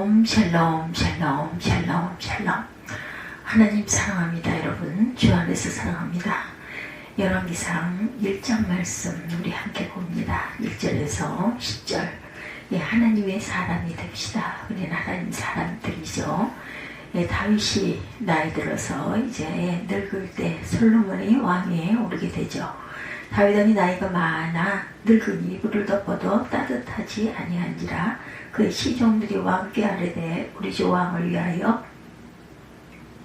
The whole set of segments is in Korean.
샬롬 샬롬 샬롬 샬롬 샬롬. 하나님 사랑합니다. 여러분 주 안에서 사랑합니다. 열왕기상 1장 말씀 우리 함께 봅니다. 1절에서 10절. 하나님의 사람이 됩시다. 우리는 하나님 사람들이죠. 다윗이 나이 들어서 이제 늙을 때 솔로몬이 왕위에 오르게 되죠. 다윗이 나이가 많아 늙으니 이불을 덮어도 따뜻하지 아니한지라 그의 시종들이 왕께 아뢰되 우리 주 왕을 위하여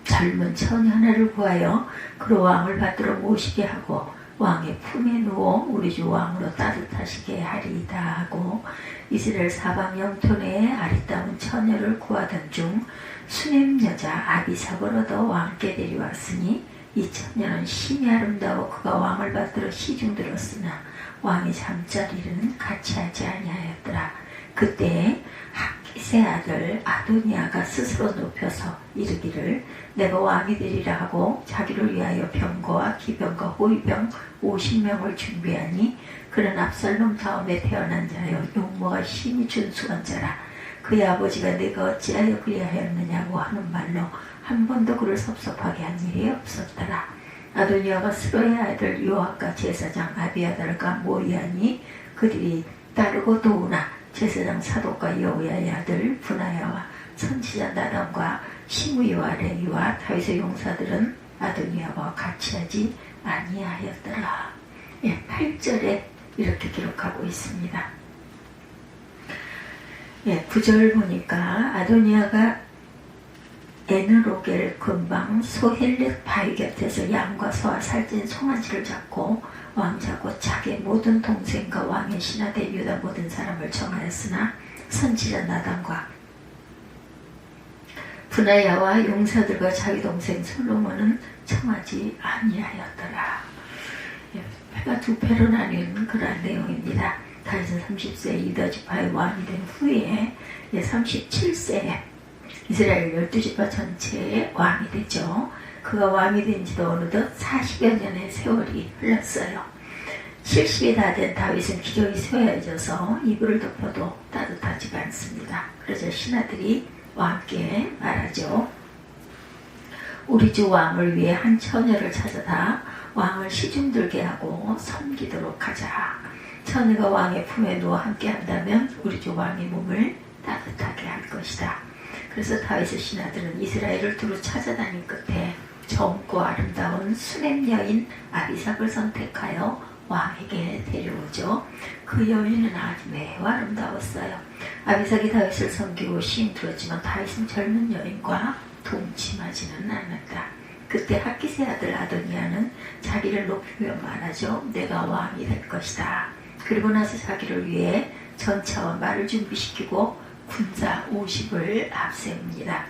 젊은 처녀 하나를 구하여 그로 왕을 받들어 모시게 하고 왕의 품에 누워 우리 주 왕으로 따뜻하시게 하리이다 하고 이스라엘 사방 영토내에 아리따운 처녀를 구하던 중 수넴 여자 아비삭을 얻어 왕께 데려왔으니 이 처녀는 심히 아름다워 그가 왕을 받들어 시중들었으나 왕의 잠자리는 같이 하지 아니하였더라. 그때 학기세 아들 아도니아가 스스로 높여서 이르기를 내가 왕이 되리라 하고 자기를 위하여 병거와 기병과 호위병 50명을 준비하니 그는 압살롬 다음에 태어난 자여 용모가 힘이 준수한 자라. 그의 아버지가 내가 어찌하여 그리하였느냐고 하는 말로 한 번도 그를 섭섭하게 한 일이 없었더라. 아도니아가 스로의 아들 요압과 제사장 아비아달과 모리하니 그들이 따르고 도우나 제사장 사독과 여호야의 아들 분하야와 선지자 나단과 시므이와 레위와 다윗의 용사들은 아도니아와 같이 하지 아니하였더라. 8절에 이렇게 기록하고 있습니다. 9절 보니까 아도니아가 에느로겔 근방 소헬렛 바위 곁에서 양과 소와 살찐 송아지를 잡고 왕자고 자기의 모든 동생과 왕의 신하대 유다 모든 사람을 정하였으나 선지자 나단과 분하야와 용사들과 자기 동생 솔로몬은 청하지 아니하였더라. 패가 두 패로 나뉜 그러한 내용입니다. 다윗은 30세 유다 지파의 왕이 된 후에 37세에 이스라엘 12지파 전체의 왕이 되죠. 그가 왕이 된 지도 어느덧 40여 년의 세월이 흘렀어요. 70이 다 된 다윗은 기력이 쇠해져서 이불을 덮어도 따뜻하지가 않습니다. 그래서 신하들이 왕께 말하죠. 우리 주 왕을 위해 한 처녀를 찾아다 왕을 시중들게 하고 섬기도록 하자. 처녀가 왕의 품에 누워 함께 한다면 우리 주 왕의 몸을 따뜻하게 할 것이다. 그래서 다윗의 신하들은 이스라엘을 두루 찾아다닌 끝에 젊고 아름다운 수넴 여인 아비삭을 선택하여 왕에게 데려오죠. 그 여인은 아주 매우 아름다웠어요. 아비삭이 다윗을 섬기고 시인 들었지만 다윗은 젊은 여인과 동침하지는 않았다. 그때 학기세 아들 아도니아는 자기를 높이며 말하죠. 내가 왕이 될 것이다. 그리고 나서 자기를 위해 전차와 말을 준비시키고 군사 50을 앞세웁니다.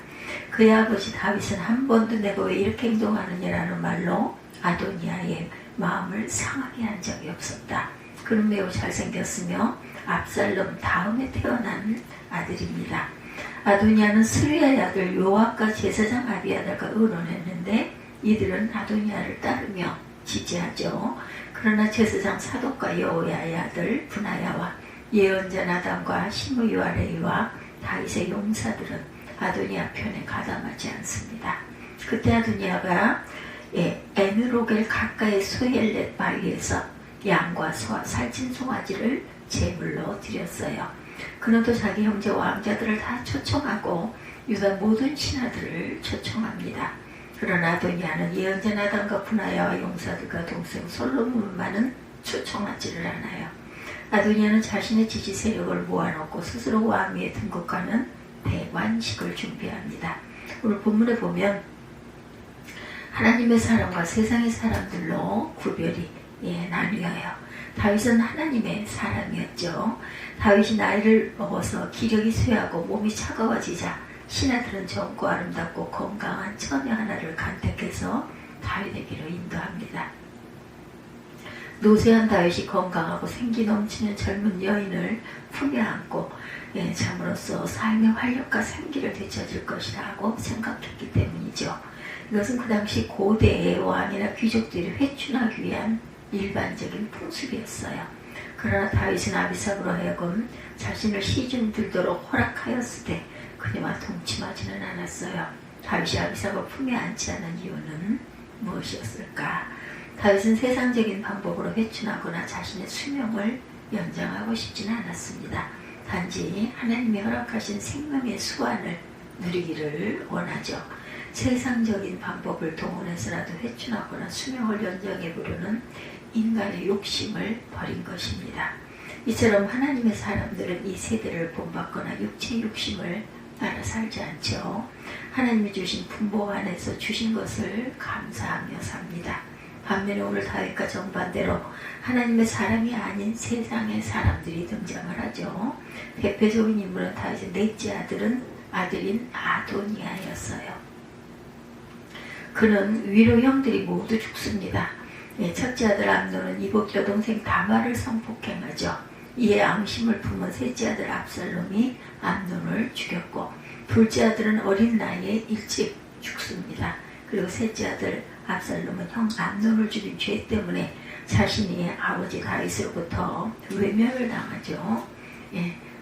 그의 아버지 다윗은 한 번도 내가 왜 이렇게 행동하느냐라는 말로 아도니아의 마음을 상하게 한 적이 없었다. 그는 매우 잘생겼으며 압살롬 다음에 태어난 아들입니다. 아도니아는 스루야의 아들 요압과 제사장 아비아달과 의논했는데 이들은 아도니아를 따르며 지지하죠. 그러나 제사장 사독과 여호야의 아들 분하야와 예언자 나단과 시므이와 레위와 다윗의 용사들은 아도니아 편에 가담하지 않습니다. 그때 아도니아가 에느로겔 가까이 소헬렛 바위에서 양과 소와 살찐 송아지를 제물로 드렸어요. 그는 또 자기 형제 왕자들을 다 초청하고 유다 모든 신하들을 초청합니다. 그러나 아도니아는 예언자 나단과 분하야와 용사들과 동생 솔로몬만은 초청하지를 않아요. 아도니아는 자신의 지지 세력을 모아놓고 스스로 왕위에 등극하는 대관식을 준비합니다. 오늘 본문에 보면 하나님의 사람과 세상의 사람들로 구별이 나뉘어요. 다윗은 하나님의 사람이었죠. 다윗이 나이를 먹어서 기력이 쇠하고 몸이 차가워지자 신하들은 젊고 아름답고 건강한 처녀 하나를 간택해서 다윗에게로 인도합니다. 노쇠한 다윗이 건강하고 생기 넘치는 젊은 여인을 품에 안고 잠으로써 삶의 활력과 생기를 되찾을 것이다 하고 생각했기 때문이죠. 이것은 그 당시 고대의 왕이나 귀족들이 회춘하기 위한 일반적인 풍습이었어요. 그러나 다윗은 아비삭으로 하여금 자신을 시중 들도록 허락하였을 때 그녀와 동침하지는 않았어요. 다윗이 아비삭을 품에 안지 않은 이유는 무엇이었을까? 다윗은 세상적인 방법으로 회춘하거나 자신의 수명을 연장하고 싶지는 않았습니다. 단지 하나님이 허락하신 생명의 수완을 누리기를 원하죠. 세상적인 방법을 동원해서라도 회춘하거나 수명을 연장해 보려는 인간의 욕심을 버린 것입니다. 이처럼 하나님의 사람들은 이 세대를 본받거나 육체의 욕심을 따라 살지 않죠. 하나님이 주신 풍복 안에서 주신 것을 감사하며 삽니다. 반면에 오늘 다윗과 정반대로 하나님의 사람이 아닌 세상의 사람들이 등장을 하죠. 대표적인 인물은 다윗의 넷째 아들인 아도니아였어요. 그는 위로 형들이 모두 죽습니다. 첫째 아들 암논은 이복 여동생 다말을 성폭행하죠. 이에 앙심을 품은 셋째 아들 압살롬이 암논을 죽였고, 둘째 아들은 어린 나이에 일찍 죽습니다. 그리고 셋째 아들 압살롬은 형 암논을 죽인 죄 때문에 자신이 아버지 다윗으로부터 외면을 당하죠.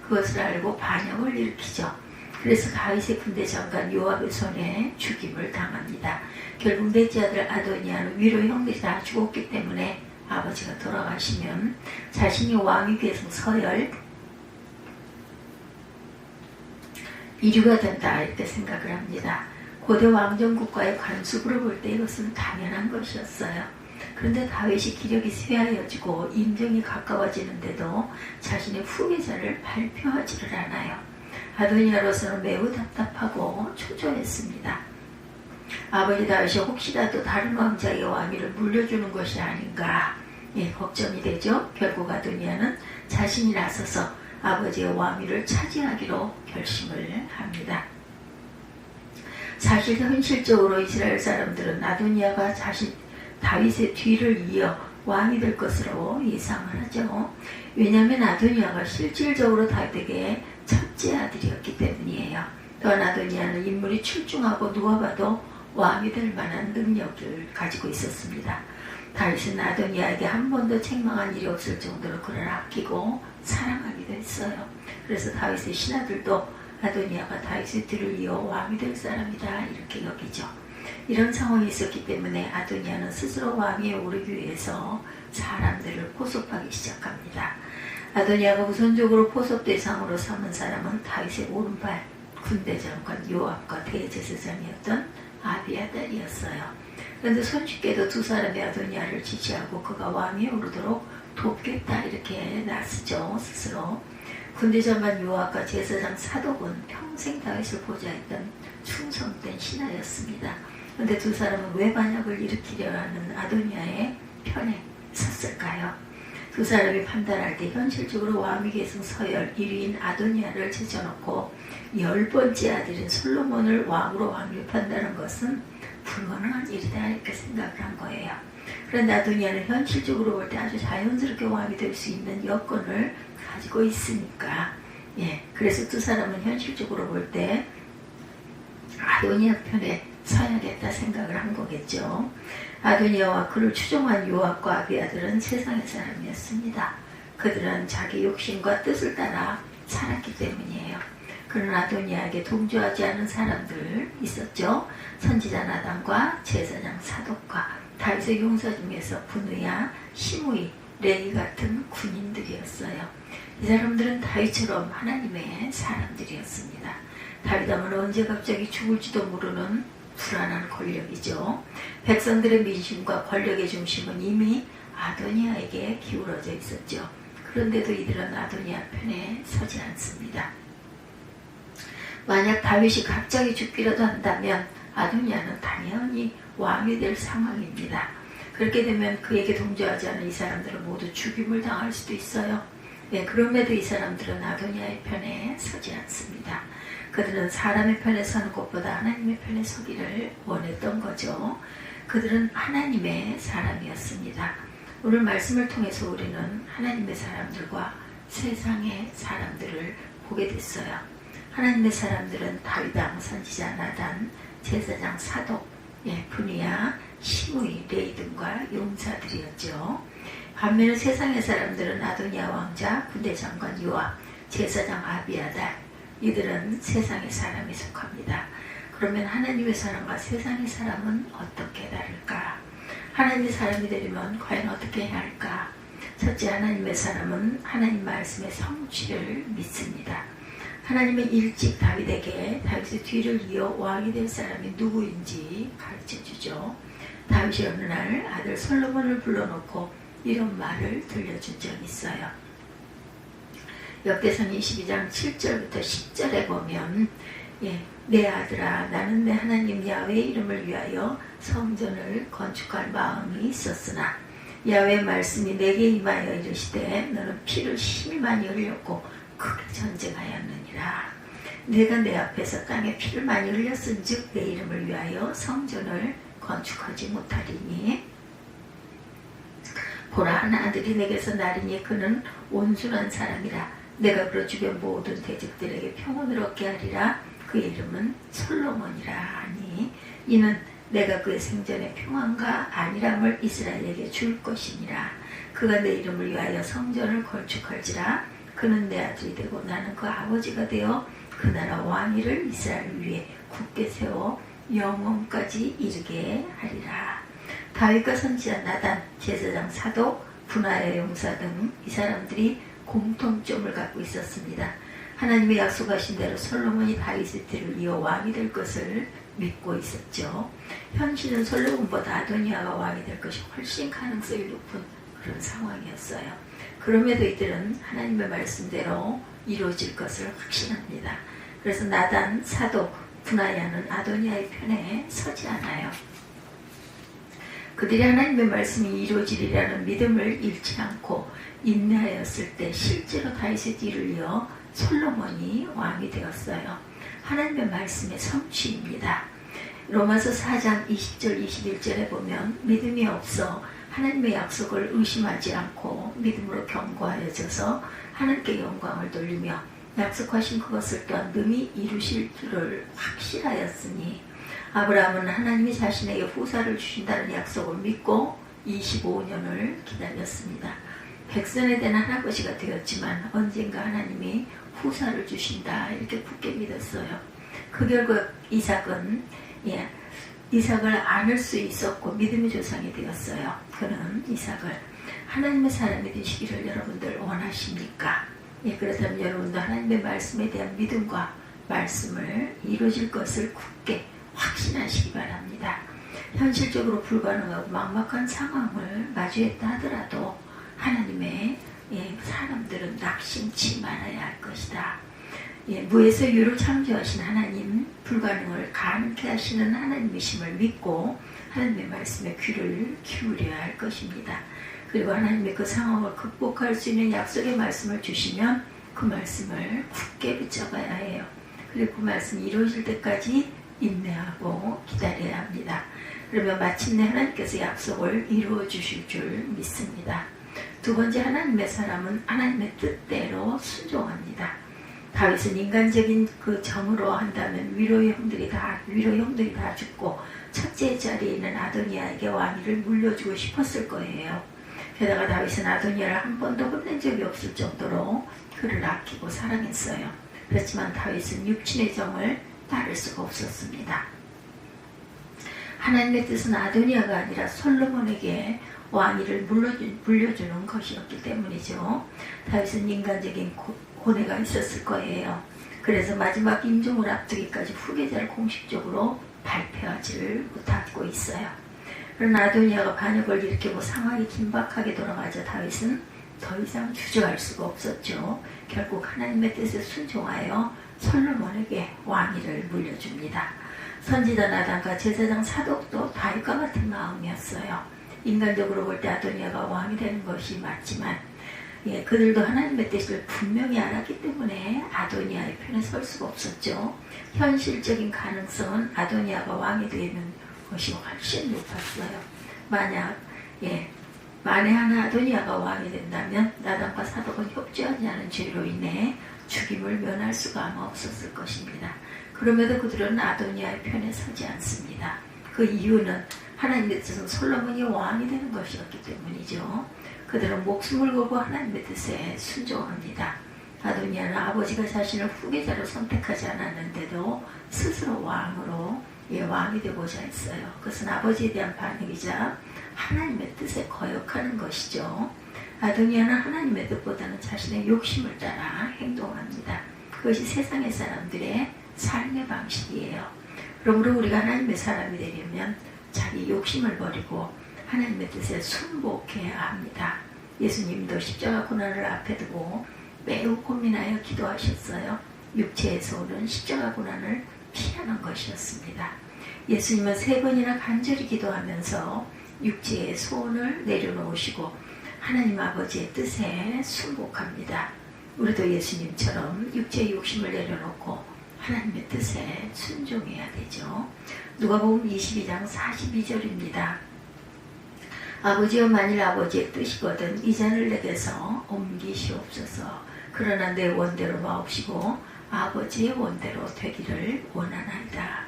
그것을 알고 반역을 일으키죠. 그래서 다윗의 군대 장관 요압의 손에 죽임을 당합니다. 결국 넷째 아들 아도니아는 위로 형들이 다 죽었기 때문에 아버지가 돌아가시면 자신이 왕위 계승 서열 1위가 된다 이렇게 생각을 합니다. 고대 왕정국가의 관습으로 볼 때 이것은 당연한 것이었어요. 그런데 다윗이 기력이 쇠하여지고 임종이 가까워지는데도 자신의 후계자를 발표하지를 않아요. 아도니아로서는 매우 답답하고 초조했습니다. 아버지 다윗이 혹시라도 다른 왕자의 왕위를 물려주는 것이 아닌가 걱정이 되죠. 결국 아도니아는 자신이 나서서 아버지의 왕위를 차지하기로 결심을 합니다. 사실 현실적으로 이스라엘 사람들은 아도니아가 다윗의 뒤를 이어 왕이 될 것으로 예상을 하죠. 왜냐하면 아도니아가 실질적으로 다윗에게 첫째 아들이었기 때문이에요. 또한 아도니아는 인물이 출중하고 누가 봐도 왕이 될 만한 능력을 가지고 있었습니다. 다윗은 아도니아에게 한 번도 책망한 일이 없을 정도로 그를 아끼고 사랑하기도 했어요. 그래서 다윗의 신하들도 아도니아가 다윗의 뒤를 이어 왕이 될 사람이다 이렇게 여기죠. 이런 상황이 있었기 때문에 아도니아는 스스로 왕위에 오르기 위해서 사람들을 포섭하기 시작합니다. 아도니아가 우선적으로 포섭 대상으로 삼은 사람은 다윗의 오른팔 군대 장관 요압과 대제사장이었던 아비아달이었어요. 그런데 손쉽게도 두 사람이 아도니아를 지지하고 그가 왕위에 오르도록 돕겠다 이렇게 나서죠. 스스로. 군대 장관 요압과 제사장 사독은 평생 다윗을 보좌했던 충성된 신하였습니다. 그런데 두 사람은 왜 반역을 일으키려 하는 아도니아의 편에 섰을까요? 두 사람이 판단할 때 현실적으로 왕위 계승 서열 1위인 아도니아를 제쳐놓고 10번째 아들인 솔로몬을 왕으로 확립한다는 것은 불가능한 일이다 이렇게 생각을 한 거예요. 그런데 아도니아는 현실적으로 볼 때 아주 자연스럽게 왕이 될 수 있는 여건을 가지고 있으니까 그래서 두 사람은 현실적으로 볼 때 아도니아 편에 서야겠다 생각을 한 거겠죠. 아도니아와 그를 추종한 요압과 아비아들은 세상의 사람이었습니다. 그들은 자기 욕심과 뜻을 따라 살았기 때문이에요. 그는 아도니아에게 동조하지 않은 사람들 있었죠. 선지자 나단과 제사장 사독과 다윗의 용사 중에서 분우야, 시므이, 레위 같은 군인들이었어요. 이 사람들은 다윗처럼 하나님의 사람들이었습니다. 다윗하면 언제 갑자기 죽을지도 모르는 불안한 권력이죠. 백성들의 민심과 권력의 중심은 이미 아도니아에게 기울어져 있었죠. 그런데도 이들은 아도니아 편에 서지 않습니다. 만약 다윗이 갑자기 죽기라도 한다면 아도니아는 당연히 왕이 될 상황입니다. 그렇게 되면 그에게 동조하지 않은 이 사람들은 모두 죽임을 당할 수도 있어요. 그럼에도 이 사람들은 아도니아의 편에 서지 않습니다. 그들은 사람의 편에 서는 것보다 하나님의 편에 서기를 원했던 거죠. 그들은 하나님의 사람이었습니다. 오늘 말씀을 통해서 우리는 하나님의 사람들과 세상의 사람들을 보게 됐어요. 하나님의 사람들은 다윗왕, 선지자 나단, 제사장 사독, 분이야, 시므이, 레위 등과 용사들이었죠. 반면에 세상의 사람들은 아도니아 왕자, 군대 장관 요압, 제사장 아비아달, 이들은 세상의 사람에 속합니다. 그러면 하나님의 사람과 세상의 사람은 어떻게 다를까? 하나님의 사람이 되려면 과연 어떻게 해야 할까? 첫째, 하나님의 사람은 하나님 말씀의 성취를 믿습니다. 하나님은 일찍 다윗에게 다윗의 뒤를 이어 왕이 될 사람이 누구인지 가르쳐주죠. 다윗이 어느 날 아들 솔로몬을 불러놓고 이런 말을 들려준 적이 있어요. 역대상 22장 7절부터 10절에 보면 내 아들아, 나는 내 하나님 야훼의 이름을 위하여 성전을 건축할 마음이 있었으나 야훼의 말씀이 내게 임하여 이르시되 너는 피를 심히 많이 흘렸고 크게 전쟁하였느니라. 내가 내 앞에서 땅에 피를 많이 흘렸은즉 내 이름을 위하여 성전을 건축하지 못하리니 보라, 한 아들이 내게서 나리니 그는 온순한 사람이라. 내가 그로 주변 모든 대적들에게 평온을 얻게 하리라. 그의 이름은 솔로몬이라 하니 이는 내가 그의 생전의 평안과 안일함을 이스라엘에게 줄 것이니라. 그가 내 이름을 위하여 성전을 건축할지라. 그는 내 아들이 되고 나는 그 아버지가 되어 그 나라 왕위를 이스라엘 위에 굳게 세워 영원까지 이르게 하리라. 다윗과 선지자 나단, 제사장 사독, 분하야 용사 등 이 사람들이 공통점을 갖고 있었습니다. 하나님의 약속하신 대로 솔로몬이 다윗의 뒤를 이어 왕이 될 것을 믿고 있었죠. 현실은 솔로몬보다 아도니아가 왕이 될 것이 훨씬 가능성이 높은 그런 상황이었어요. 그럼에도 이들은 하나님의 말씀대로 이루어질 것을 확신합니다. 그래서 나단, 사독, 분하야는 아도니아의 편에 서지 않아요. 그들이 하나님의 말씀이 이루어지리라는 믿음을 잃지 않고 인내하였을 때 실제로 다윗의 뒤를 이어 솔로몬이 왕이 되었어요. 하나님의 말씀의 성취입니다. 로마서 4장 20절 21절에 보면 믿음이 없어 하나님의 약속을 의심하지 않고 믿음으로 견고하여져서 하나님께 영광을 돌리며 약속하신 그것을 또한 능히 이루실 줄을 확실하였으니 아브라함은 하나님이 자신에게 후사를 주신다는 약속을 믿고 25년을 기다렸습니다. 백선에 대한 할아버지가 되었지만 언젠가 하나님이 후사를 주신다 이렇게 굳게 믿었어요. 그 결과 이삭을 안을 수 있었고 믿음의 조상이 되었어요. 그는 이삭을 하나님의 사람이 되시기를 여러분들 원하십니까? 그렇다면 여러분도 하나님의 말씀에 대한 믿음과 말씀을 이루어질 것을 굳게 확신하시기 바랍니다. 현실적으로 불가능하고 막막한 상황을 마주했다 하더라도 하나님의 사람들은 낙심치 말아야 할 것이다. 무에서 유를 창조하신 하나님, 불가능을 가능케 하시는 하나님이심을 믿고 하나님의 말씀에 귀를 기울여야 할 것입니다. 그리고 하나님의 그 상황을 극복할 수 있는 약속의 말씀을 주시면 그 말씀을 굳게 붙잡아야 해요. 그리고 그 말씀이 이루어질 때까지 인내하고 기다려야 합니다. 그러면 마침내 하나님께서 약속을 이루어 주실 줄 믿습니다. 두 번째, 하나님의 사람은 하나님의 뜻대로 순종합니다. 다윗은 인간적인 그 정으로 한다면 위로의 형들이 다 죽고 첫째 자리에 있는 아도니아에게 왕위를 물려주고 싶었을 거예요. 게다가 다윗은 아도니아를 한 번도 혼낸 적이 없을 정도로 그를 아끼고 사랑했어요. 그렇지만 다윗은 육신의 정을 따를 수가 없었습니다. 하나님의 뜻은 아도니아가 아니라 솔로몬에게 왕위를 물려주는 것이었기 때문이죠. 다윗은 인간적인 고뇌가 있었을 거예요. 그래서 마지막 임종을 앞두기까지 후계자를 공식적으로 발표하지를 못하고 있어요. 그러나 아도니아가 반역을 일으키고 상황이 긴박하게 돌아가자 다윗은 더 이상 주저할 수가 없었죠. 결국 하나님의 뜻에 순종하여 솔로몬에게 왕위를 물려줍니다. 선지자 나단과 제사장 사독도 다윗과 같은 마음이었어요. 인간적으로 볼 때 아도니아가 왕이 되는 것이 맞지만 그들도 하나님의 뜻을 분명히 알았기 때문에 아도니아의 편에 설 수가 없었죠. 현실적인 가능성은 아도니아가 왕이 되는 것이 훨씬 높았어요. 만에 하나 아도니아가 왕이 된다면 나단과 사독은 협조하지 않은 죄로 인해 죽임을 면할 수가 아마 없었을 것입니다. 그럼에도 그들은 아도니아의 편에 서지 않습니다. 그 이유는 하나님의 뜻은 솔로몬이 왕이 되는 것이었기 때문이죠. 그들은 목숨을 걸고 하나님의 뜻에 순종합니다. 아도니아는 아버지가 자신을 후계자로 선택하지 않았는데도 스스로 왕으로 왕이 되고자 했어요. 그것은 아버지에 대한 반응이자 하나님의 뜻에 거역하는 것이죠. 아도니아는 하나님의 뜻보다는 자신의 욕심을 따라 행동합니다. 그것이 세상의 사람들의 삶의 방식이에요. 그러므로 우리가 하나님의 사람이 되려면 자기 욕심을 버리고 하나님의 뜻에 순복해야 합니다. 예수님도 십자가 고난을 앞에 두고 매우 고민하여 기도하셨어요. 육체에서 오는 십자가 고난을 피하는 것이었습니다. 예수님은 3번이나 간절히 기도하면서 육체의 소원을 내려놓으시고 하나님 아버지의 뜻에 순복합니다. 우리도 예수님처럼 육체의 욕심을 내려놓고 하나님의 뜻에 순종해야 되죠. 누가복음 22장 42절입니다. 아버지여 만일 아버지의 뜻이거든 이 잔을 내게서 옮기시옵소서. 그러나 내 원대로 마옵시고 아버지의 원대로 되기를 원하나이다.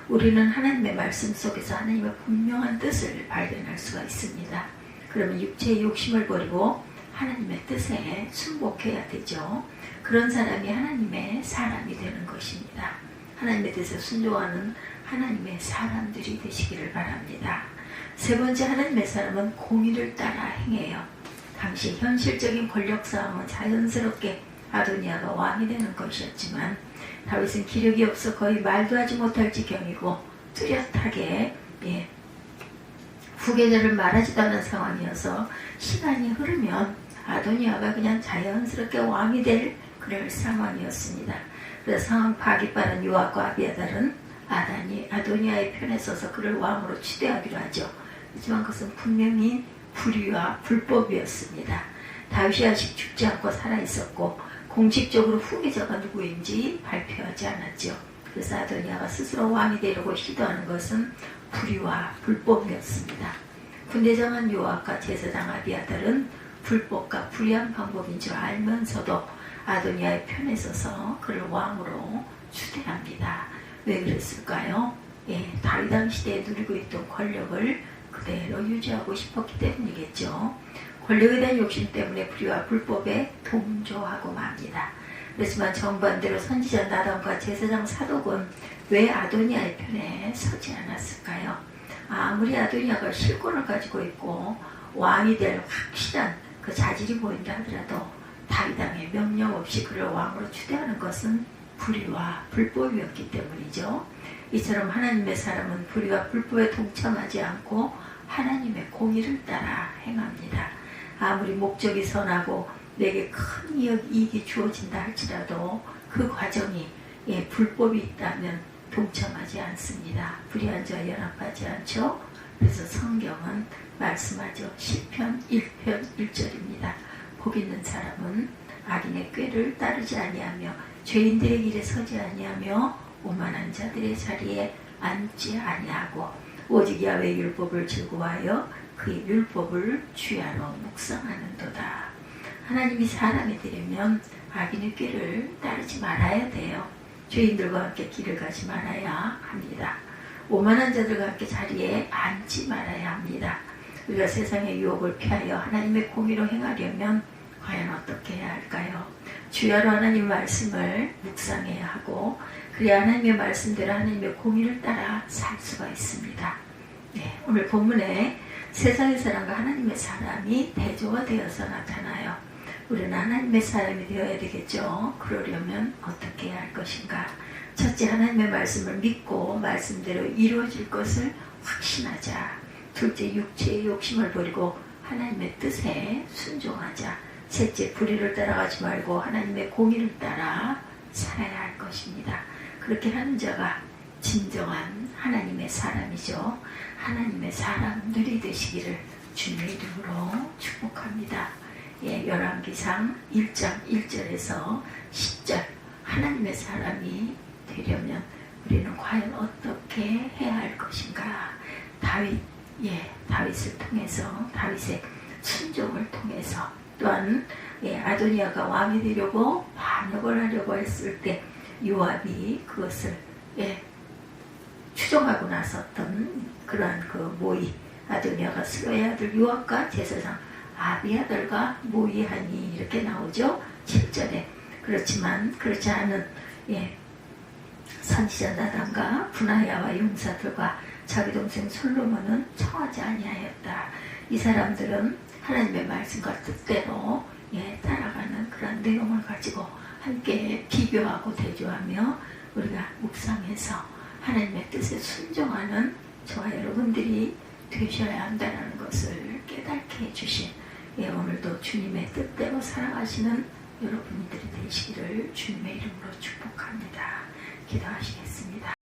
우리는 하나님의 말씀 속에서 하나님의 분명한 뜻을 발견할 수가 있습니다. 그러면 육체의 욕심을 버리고 하나님의 뜻에 순복해야 되죠. 그런 사람이 하나님의 사람이 되는 것입니다. 하나님의 뜻에 순종하는 하나님의 사람들이 되시기를 바랍니다. 3번째, 하나님의 사람은 공의를 따라 행해요. 당시 현실적인 권력 싸움은 자연스럽게 아도니아가 왕이 되는 것이었지만 다윗은 기력이 없어 거의 말도 하지 못할 지경이고 뚜렷하게 후계자를 말하지도 않은 상황이어서 시간이 흐르면 아도니아가 그냥 자연스럽게 왕이 될 그럴 상황이었습니다. 그래서 상황 파악이 빠른 요압과 아비아달은 아도니아의 편에 서서 그를 왕으로 추대하기로 하죠. 하지만 그것은 분명히 불의와 불법이었습니다. 다윗이 아직 죽지 않고 살아있었고 공식적으로 후계자가 누구인지 발표하지 않았죠. 그래서 아도니아가 스스로 왕이 되려고 시도하는 것은 불의와 불법이었습니다. 군대장한 요압과 제사장 아비아달은 불법과 불의한 방법인 줄 알면서도 아도니아의 편에 서서 그를 왕으로 추대합니다. 왜 그랬을까요? 다윗 왕 시대에 누리고 있던 권력을 그대로 유지하고 싶었기 때문이겠죠. 권력에 대한 욕심 때문에 불의와 불법에 동조하고 맙니다. 그렇지만 정반대로 선지자 나단과 제사장 사독은 왜 아도니아의 편에 서지 않았을까요? 아무리 아도니아가 실권을 가지고 있고 왕이 될 확실한 그 자질이 보인다 하더라도 다윗 왕의 명령 없이 그를 왕으로 추대하는 것은 불의와 불법이었기 때문이죠. 이처럼 하나님의 사람은 불의와 불법에 동참하지 않고 하나님의 공의를 따라 행합니다. 아무리 목적이 선하고 내게 큰 이익이 주어진다 할지라도 그 과정이 불법이 있다면 동참하지 않습니다. 불의한 자와 연합하지 않죠. 그래서 성경은 말씀하죠. 시편 1편 1절입니다. 복 있는 사람은 악인의 꾀를 따르지 아니하며 죄인들의 길에 서지 아니하며 오만한 자들의 자리에 앉지 아니하고 오직 야훼의 율법을 즐거워하여 그의 율법을 주야로 묵상하는도다. 하나님이 사람이 되려면 악인의 꾀를 따르지 말아야 돼요. 죄인들과 함께 길을 가지 말아야 합니다. 오만한 자들과 함께 자리에 앉지 말아야 합니다. 우리가 세상의 유혹을 피하여 하나님의 공의로 행하려면 과연 어떻게 해야 할까요? 주야로 하나님 말씀을 묵상해야 하고 그래야 하나님의 말씀대로 하나님의 공의를 따라 살 수가 있습니다. 오늘 본문에 세상의 사람과 하나님의 사람이 대조가 되어서 나타나요. 우리는 하나님의 사람이 되어야 되겠죠. 그러려면 어떻게 해야 할 것인가? 첫째, 하나님의 말씀을 믿고 말씀대로 이루어질 것을 확신하자. 둘째, 육체의 욕심을 버리고 하나님의 뜻에 순종하자. 셋째, 불의를 따라가지 말고 하나님의 공의를 따라 살아야 할 것입니다. 그렇게 하는 자가 진정한 하나님의 사람이죠. 하나님의 사람들이 되시기를 주님의 이름으로 축복합니다. 열왕기상 1장 1절에서 10절 하나님의 사람이 되려면 우리는 과연 어떻게 해야 할 것인가? 다윗을 통해서 다윗의 순종을 통해서 또한 아도니아가 왕이 되려고 반역을 하려고 했을 때 요압이 그것을 추종하고 나섰던 그러한 그 모의 아도니아가 스로의 아들 요압과 제사장 아비아달과 모의하니 이렇게 나오죠. 7절에 그렇지만 그렇지 않은 선지자 나단과 분하야와 용사들과 자기 동생 솔로몬은 청하지 아니하였다. 이 사람들은 하나님의 말씀과 뜻대로 따라가는 그런 내용을 가지고 함께 비교하고 대조하며 우리가 묵상해서 하나님의 뜻에 순종하는 저와 여러분들이 되셔야 한다는 것을 깨닫게 해주신 오늘도 주님의 뜻대로 살아가시는 여러분들이 되시기를 주님의 이름으로 축복합니다. 기도하시겠습니다.